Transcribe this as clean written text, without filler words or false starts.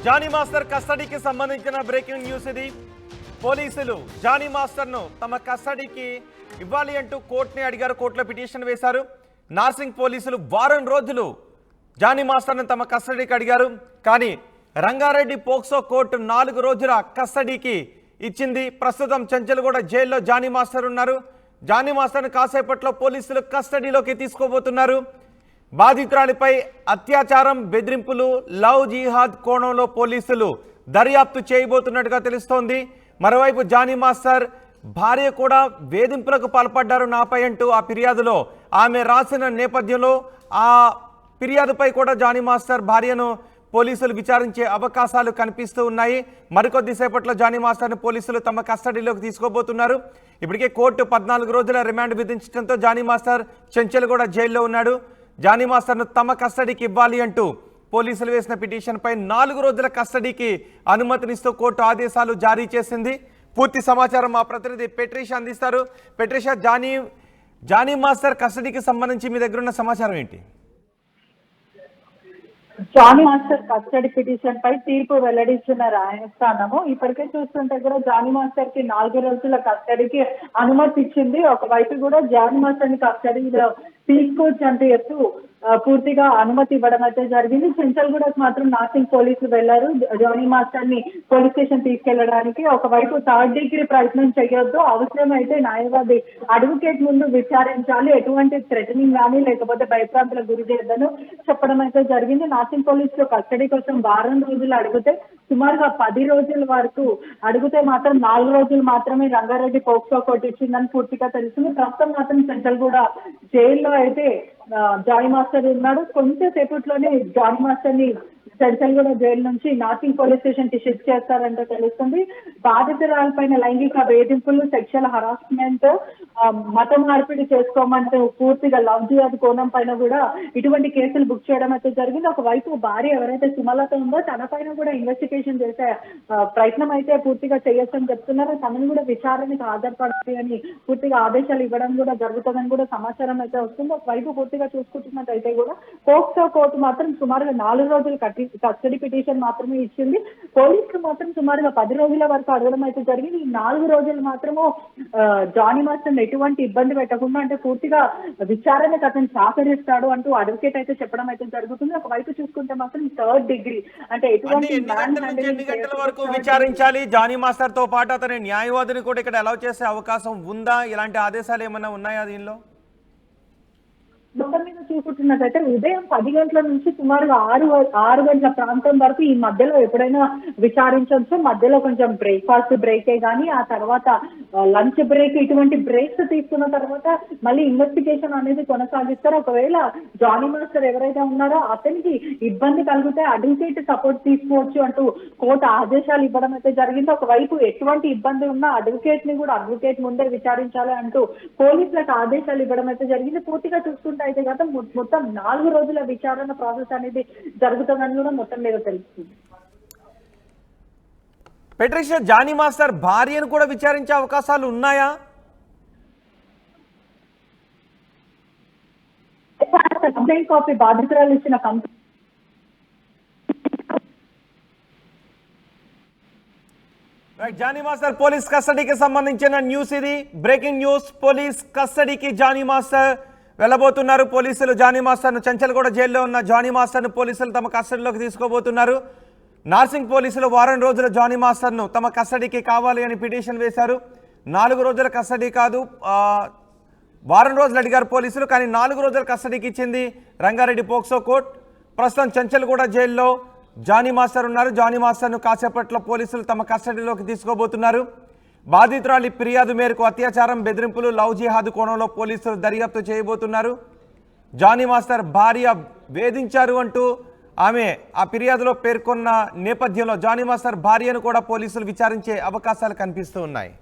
Johnny master కస్టడీకి సంబంధించిన breaking news ఇది. పోలీసులు జానీ మాస్టర్ను తమ కస్టడీకి ఇవ్వాలి అంటూ కోర్టుని అడిగారు. కోర్టులో పిటిషన్ వేశారు. నార్సింగ్ పోలీసులు వారం రోజులు జానీ మాస్టర్ను తమ కస్టడీకి అడిగారు. కానీ రంగారెడ్డి పోక్సో కోర్టు 4 రోజుల కస్టడీకి ఇచ్చింది. ప్రస్తుతం చెంచల్గూడ జైల్లో జానీ మాస్టర్ ఉన్నారు. జానీ మాస్టర్ను కాసేపట్లో పోలీసులు కస్టడీలోకి తీసుకోబోతున్నారు. బాధితురాలిపై అత్యాచారం, బెదిరింపులు, లవ్ జిహాద్ కోణంలో పోలీసులు దర్యాప్తు చేయబోతున్నట్టుగా తెలుస్తోంది. మరోవైపు జానీ మాస్టర్ భార్య కూడా వేధింపులకు పాల్పడ్డారు నాపై అంటూ ఆ ఫిర్యాదులో ఆమె రాసిన నేపథ్యంలో ఆ ఫిర్యాదుపై కూడా జానీ మాస్టర్ భార్యను పోలీసులు విచారించే అవకాశాలు కనిపిస్తూ ఉన్నాయి. మరికొద్దిసేపట్లో జానీ మాస్టర్ను పోలీసులు తమ కస్టడీలోకి తీసుకోబోతున్నారు. ఇప్పటికే కోర్టు 14 రోజుల రిమాండ్ విధించడంతో జానీ మాస్టర్ చెంచల్గూడ జైల్లో ఉన్నాడు. జానీ మాస్టర్ను తమ కస్టడీకి ఇవ్వాలి అంటూ పోలీసులు వేసిన పిటిషన్పై 4 రోజుల కస్టడీకి అనుమతినిస్తూ కోర్టు ఆదేశాలు జారీ చేసింది. పూర్తి సమాచారం మా ప్రతినిధి పెట్రిషా అందిస్తారు. పెట్రిషా, జానీ మాస్టర్ కస్టడీకి సంబంధించి మీ దగ్గర ఉన్న సమాచారం ఏంటి? జానీ మాస్టర్ కస్టడీ పిటిషన్ పై తీర్పు వెల్లడించిన న్యాయస్థానము ఇప్పటికే చూస్తుంటే కూడా జానీ మాస్టర్ కి 4 రోజుల కస్టడీకి అనుమతి ఇచ్చింది. ఒకవైపు కూడా జానీ మాస్టర్ ని కస్టడీలో తీసుకోవచ్చు అంటూ చెప్తూ పూర్తిగా అనుమతి ఇవ్వడం అయితే జరిగింది. చెంచల్గూడకు మాత్రం నార్సింగ్ పోలీసులు వెళ్లారు జానీ మాస్టర్ ని పోలీస్ స్టేషన్ తీసుకెళ్లడానికి. ఒకవైపు 3rd డిగ్రీ ప్రయత్నం చేయొద్దు, అవసరమైతే న్యాయవాది అడ్వకేట్ ముందు విచారించాలి, ఎటువంటి థ్రెటనింగ్ కానీ లేకపోతే భయప్రాంతులకు గురి చేయొద్దని చెప్పడం అయితే జరిగింది. నార్సింగ్ పోలీసులు కస్టడీ కోసం వారం రోజులు అడిగితే సుమారుగా 10 రోజుల వరకు అడిగితే మాత్రం 4 రోజులు మాత్రమే రంగారెడ్డి పోక్సో కోర్టు ఇచ్చిందని పూర్తిగా తెలిసింది. ప్రస్తుతం మాత్రం చెంచల్గూడ జైల్లో అయితే జానీ మాస్టర్ ఉన్నాడు. కొంచెంసేపట్లోనే జానీ మాస్టర్ ని చెంచల్గూడ జైలు నుంచి నార్సింగ్ పోలీస్ స్టేషన్ కి షిఫ్ట్ చేస్తారంటే తెలుస్తుంది. బాధితురాలపైన లైంగిక వేధింపులు, సెక్షువల్ హరాస్మెంట్, మత మార్పిడి చేసుకోమంటూ పూర్తిగా లవ్ జిహాద్ కోణం పైన కూడా ఇటువంటి కేసులు బుక్ చేయడం అయితే జరిగింది. ఒకవైపు భార్య ఎవరైతే సుమలత ఉందో తన పైన కూడా ఇన్వెస్టిగేషన్ చేసే ప్రయత్నం అయితే పూర్తిగా చేయొచ్చని చెప్తున్నారు. తనను కూడా విచారణకు హాజరుపడాలి అని పూర్తిగా ఆదేశాలు ఇవ్వడం కూడా జరుగుతుందని కూడా సమాచారం అయితే వస్తుంది. ఒకవైపు పూర్తిగా చూసుకుంటున్నట్టయితే కూడా పోక్సో కోర్టు మాత్రం సుమారుగా 4 రోజులు కస్టడీ పిటిషన్ మాత్రమే ఇచ్చింది. పోలీసులు మాత్రం సుమారుగా 10 రోజుల వరకు అడగడం అయితే జరిగింది. ఈ 4 రోజులు మాత్రము జానీ మాస్టర్ ఎటువంటి ఇబ్బంది పెట్టకుండా అంటే పూర్తిగా విచారణకు అతను సహకరిస్తాడు అంటూ అడ్వకేట్ అయితే చెప్పడం అయితే జరుగుతుంది. ఒకవైపు చూసుకుంటే మాత్రం 3rd డిగ్రీ అంటే ఎటువంటి ఎన్ని గంటల వరకు విచారించాలి? జానీ మాస్టర్ తో పాటు అతని న్యాయవాదిని కూడా ఇక్కడ అలౌ చేసే అవకాశం ఉందా? ఇలాంటి ఆదేశాలు ఏమైనా ఉన్నాయా దీనిలో? మొత్తం మీద చూసుకుంటున్నట్టయితే ఉదయం 10 గంటల నుంచి సుమారుగా 6 గంటల ప్రాంతం వరకు ఈ మధ్యలో ఎప్పుడైనా విచారించవచ్చు. మధ్యలో కొంచెం బ్రేక్ఫాస్ట్ బ్రేకే కానీ ఆ తర్వాత లంచ్ బ్రేక్, ఇటువంటి బ్రేక్స్ తీసుకున్న తర్వాత మళ్ళీ ఇన్వెస్టిగేషన్ అనేది కొనసాగిస్తారు. ఒకవేళ జానీ మాస్టర్ ఎవరైతే ఉన్నారో అతనికి ఇబ్బంది కలిగితే అడ్వకేట్ సపోర్ట్ తీసుకోవచ్చు అంటూ కోర్టు ఆదేశాలు ఇవ్వడం అయితే జరిగింది. ఒకవైపు ఎటువంటి ఇబ్బంది ఉన్నా అడ్వకేట్ ని కూడా అడ్వకేట్ ముందే విచారించాలి అంటూ పోలీసులకు ఆదేశాలు ఇవ్వడం అయితే జరిగింది. పూర్తిగా చూసుకుంటే అయితే కదా మొత్తం 4 రోజుల విచారణ ప్రాసెస్ అనేది జరుగుతుందని కూడా మొత్తం మీద తెలుస్తుంది. పెట్రిషా, జానీ మాస్టర్ భార్యను కూడా విచారించే అవకాశాలు ఉన్నాయా? కంప్లైంట్ కాపీ బాధితురాలు ఇచ్చిన జానీ మాస్టర్ పోలీస్ కస్టడీకి సంబంధించిన న్యూస్ ఇది. Breaking news. పోలీస్ కస్టడీకి జానీ మాస్టర్ వెళ్ళబోతున్నారు. పోలీసులు జానీ మాస్టర్ను చెంచల్గూడ జైల్లో ఉన్న జానీ మాస్టర్ను పోలీసులు తమ కస్టడీలోకి తీసుకోబోతున్నారు. నార్సింగ్ పోలీసులు వారం రోజుల జానీ మాస్టర్ను తమ కస్టడీకి కావాలి అని పిటిషన్ వేశారు. 4 రోజుల కస్టడీ కాదు, వారం రోజులు అడిగారు పోలీసులు. కానీ 4 రోజుల కస్టడీకి ఇచ్చింది రంగారెడ్డి పోక్సో కోర్టు. ప్రస్తుతం చెంచల్గూడ జైల్లో జానీ మాస్టర్ ఉన్నారు. జానీ మాస్టర్ను కాసేపట్లో పోలీసులు తమ కస్టడీలోకి తీసుకోబోతున్నారు. బాధితురాలి ఫిర్యాదు మేరకు అత్యాచారం, బెదిరింపులు, లవ్ జిహాద్ కోణంలో పోలీసులు దర్యాప్తు చేయబోతున్నారు. జానీ మాస్టర్ భార్య వేధించారు అంటూ ఆమె ఆ ఫిర్యాదులో పేర్కొన్న నేపథ్యంలో జానీ మాస్టర్ భార్యను కూడా పోలీసులు విచారించే అవకాశాలు కనిపిస్తూ ఉన్నాయి.